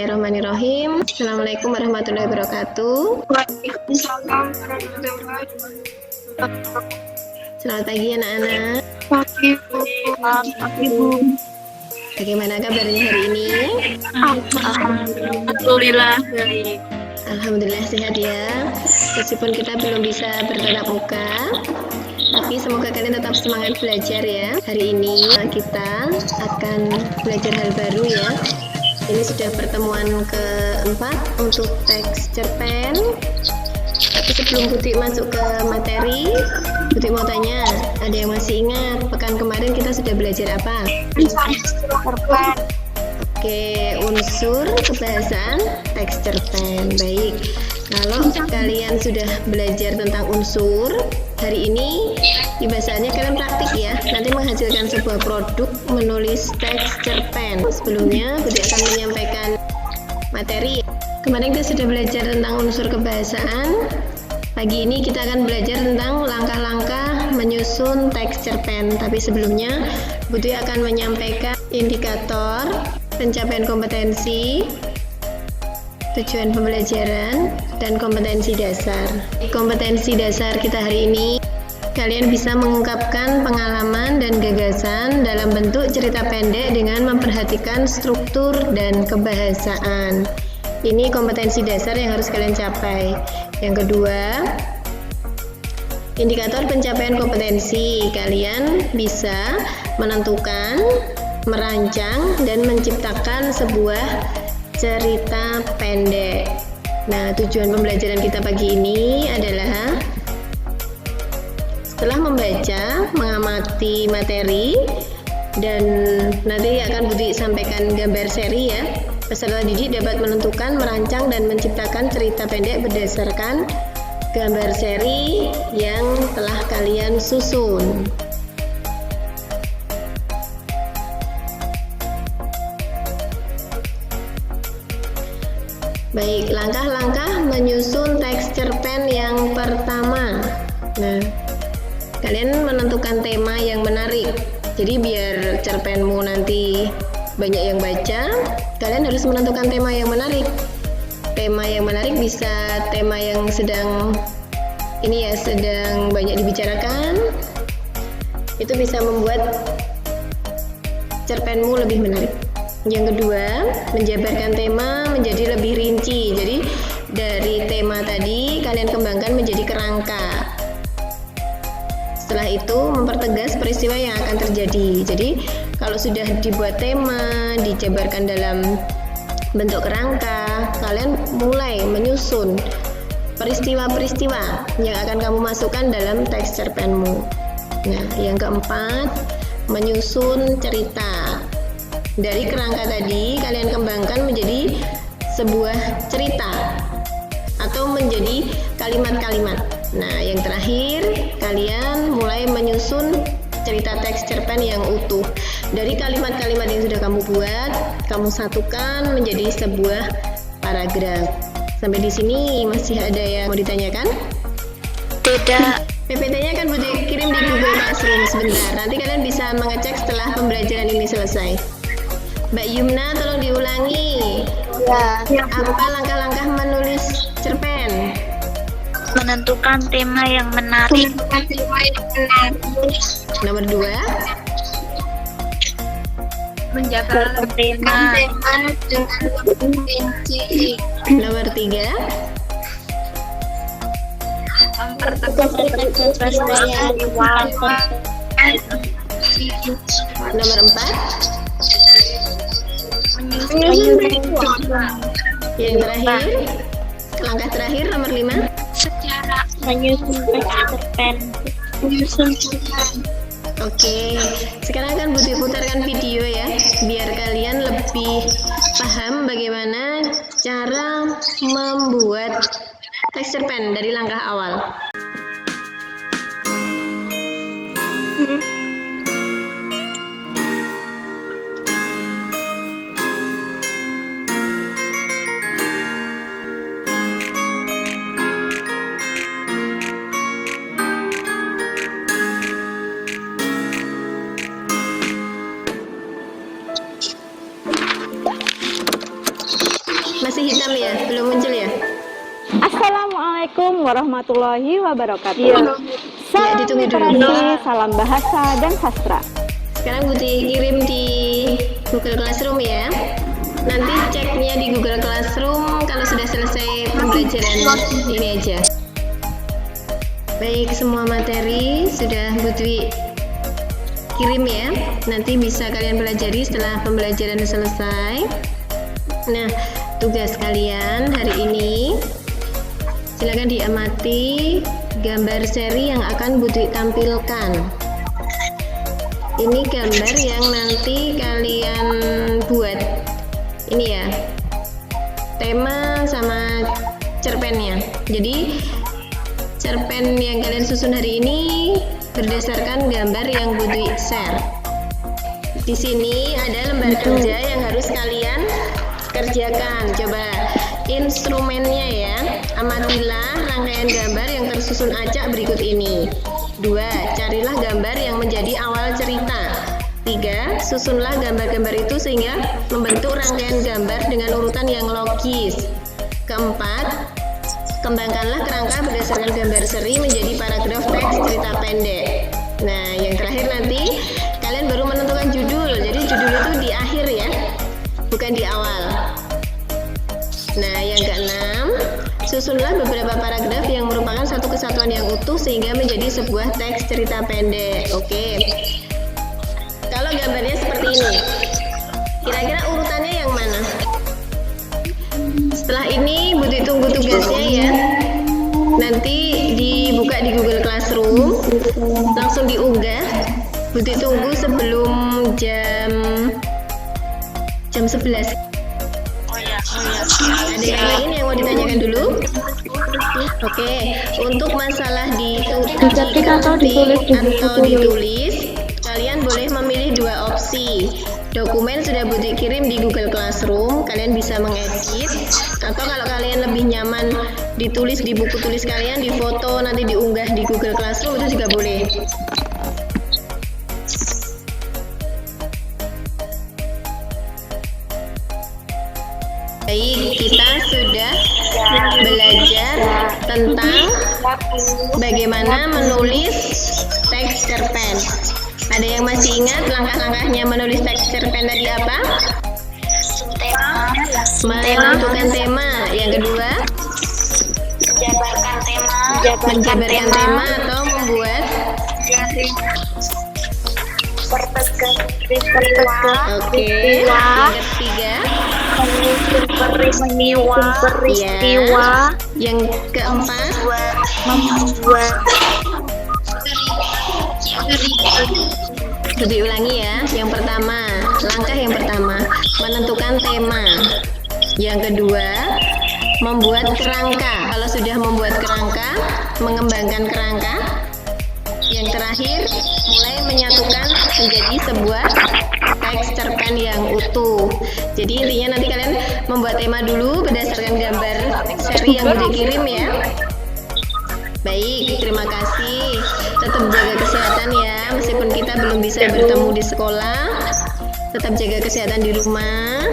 Bismillahirrahmanirrahim. Assalamualaikum warahmatullahi wabarakatuh. Waalaikumsalam warahmatullahi wabarakatuh. Selamat pagi anak-anak. Pagi Bu. Pagi Bu. Bagaimana kabarnya hari ini? Alhamdulillah baik. Alhamdulillah sehat ya. Meskipun kita belum bisa bertatap muka, tapi semoga kalian tetap semangat belajar ya. Hari ini kita akan belajar hal baru ya. Ini sudah pertemuan keempat untuk teks cerpen. Tapi sebelum Butik masuk ke materi, Butik mau tanya, ada yang masih ingat pekan kemarin kita sudah belajar apa? Cerpen. Oke, unsur kebahasaan teks cerpen. Baik, kalau kalian sudah belajar tentang unsur, hari ini di bahasannya kalian praktik ya. Nanti menghasilkan sebuah produk menulis teks cerpen. Sebelumnya, Butik akan menyampaikan materi. Kemarin kita sudah belajar tentang unsur kebahasaan. Pagi ini kita akan belajar tentang langkah-langkah menyusun teks cerpen. Tapi sebelumnya, Butik akan menyampaikan indikator pencapaian kompetensi, tujuan pembelajaran, dan kompetensi dasar. Kompetensi dasar kita hari ini, kalian bisa mengungkapkan pengalaman dan gagasan dalam bentuk cerita pendek dengan memperhatikan struktur dan kebahasaan. Ini kompetensi dasar yang harus kalian capai. Yang kedua, indikator pencapaian kompetensi. Kalian bisa menentukan, merancang, dan menciptakan sebuah cerita pendek. Nah, tujuan pembelajaran kita pagi ini adalah setelah membaca, mengamati materi, dan nanti akan Budi sampaikan gambar seri ya. Peserta didik dapat menentukan, merancang, dan menciptakan cerita pendek berdasarkan gambar seri yang telah kalian susun. Baik, langkah-langkah menyusun teks cerpen yang pertama. Nah, kalian menentukan tema yang menarik. Jadi biar cerpenmu nanti banyak yang baca, kalian harus menentukan tema yang menarik. Tema yang menarik bisa tema yang sedang banyak dibicarakan. Itu bisa membuat cerpenmu lebih menarik. Yang kedua, menjabarkan tema menjadi lebih rinci. Jadi dari tema tadi kalian kembangkan menjadi kerangka. Setelah itu mempertegas peristiwa yang akan terjadi. Jadi kalau sudah dibuat tema, dijabarkan dalam bentuk kerangka, kalian mulai menyusun peristiwa-peristiwa yang akan kamu masukkan dalam teks cerpenmu. Nah, yang keempat, menyusun cerita. Dari kerangka tadi, kalian kembangkan menjadi sebuah cerita atau menjadi kalimat-kalimat. Nah, yang terakhir, kalian mulai menyusun cerita teks cerpen yang utuh. Dari kalimat-kalimat yang sudah kamu buat, kamu satukan menjadi sebuah paragraf. Sampai di sini masih ada yang mau ditanyakan? Tidak. PPT-nya akan Budi kirim di Google Classroom sebentar. Nanti kalian bisa mengecek setelah pembelajaran ini selesai. Mbak Yumna, tolong diulangi. Ya. Apa langkah-langkah menulis cerpen? Menentukan tema yang menarik. Nomor 2, Menjabarkan tema dengan rinci. nomor 3, Mempertegas peristiwa yang awal. nomor 4, yang terakhir, langkah terakhir nomor 5. Secara menyusun teks cerpen. Oke, sekarang akan Budi putarkan video ya, biar kalian lebih paham bagaimana cara membuat teks cerpen dari langkah awal. hitam ya, belum muncul ya? Assalamualaikum warahmatullahi wabarakatuh. Iya. Salam ditunggu dulu. literasi, salam bahasa dan sastra. Sekarang Buti kirim di Google Classroom ya. Nanti ceknya di Google Classroom kalau sudah selesai pembelajaran ini aja. Baik, semua materi sudah Buti kirim ya. Nanti bisa kalian pelajari setelah pembelajaran selesai. Nah, tugas kalian hari ini, silakan diamati gambar seri yang akan Buti tampilkan. Ini gambar yang nanti kalian buat. Ini ya, tema sama cerpennya. Jadi cerpen yang kalian susun hari ini berdasarkan gambar yang Buti share. Di sini ada lembar kerja yang harus kalian kerjakan. Coba instrumennya ya. Amatilah rangkaian gambar yang tersusun acak berikut ini. 2. Carilah gambar yang menjadi awal cerita. 3. Susunlah gambar-gambar itu sehingga membentuk rangkaian gambar dengan urutan yang logis. 4. Kembangkanlah kerangka berdasarkan gambar seri menjadi paragraf teks cerita pendek. Nah, yang terakhir nanti kalian baru menentukan judul. Jadi judul itu di akhir ya, bukan di awal. Nah, yang keenam, susunlah beberapa paragraf yang merupakan satu kesatuan yang utuh sehingga menjadi sebuah teks cerita pendek. Oke. Kalau gambarnya seperti ini, kira-kira urutannya yang mana? Setelah ini Buti tunggu tugasnya ya. Nanti dibuka di Google Classroom, langsung diunggah. Buti tunggu sebelum jam 11. Ada yang lain yang mau ditanyakan dulu? Oke, untuk masalah diketik atau ditulis, kalian boleh memilih 2 opsi. Dokumen sudah Buti kirim di Google Classroom, kalian bisa mengedit. Atau kalau kalian lebih nyaman ditulis di buku tulis kalian, di foto nanti diunggah di Google Classroom, itu juga boleh. Baik, kita sudah belajar tentang bagaimana menulis teks cerpen. Ada yang masih ingat langkah-langkahnya menulis teks cerpen tadi apa? Menentukan tema. Yang kedua, menjabarkan tema atau membuat Oke. Yang ketiga, peristiwa. Yang keempat, diulangi ya. Yang pertama, langkah yang pertama, menentukan tema. Yang kedua, membuat kerangka. Kalau sudah membuat kerangka, mengembangkan kerangka. Yang terakhir, mulai menyatukan menjadi sebuah teks cerpen yang utuh. Jadi intinya nanti kalian membuat tema dulu berdasarkan gambar seri yang udah kirim ya. Baik, terima kasih. Tetap jaga kesehatan ya, meskipun kita belum bisa bertemu di sekolah. Tetap jaga kesehatan di rumah.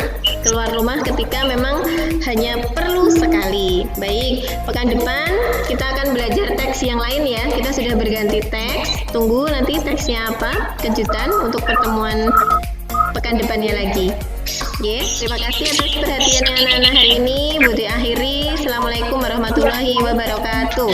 Keluar rumah ketika memang hanya perlu sekali. Baik, pekan depan kita akan belajar teks yang lain ya. Kita sudah berganti teks. Tunggu nanti teksnya apa? Kejutan untuk pertemuan pekan depannya lagi. Terima kasih atas perhatiannya anak-anak hari ini. Buti akhiri. Assalamualaikum warahmatullahi wabarakatuh.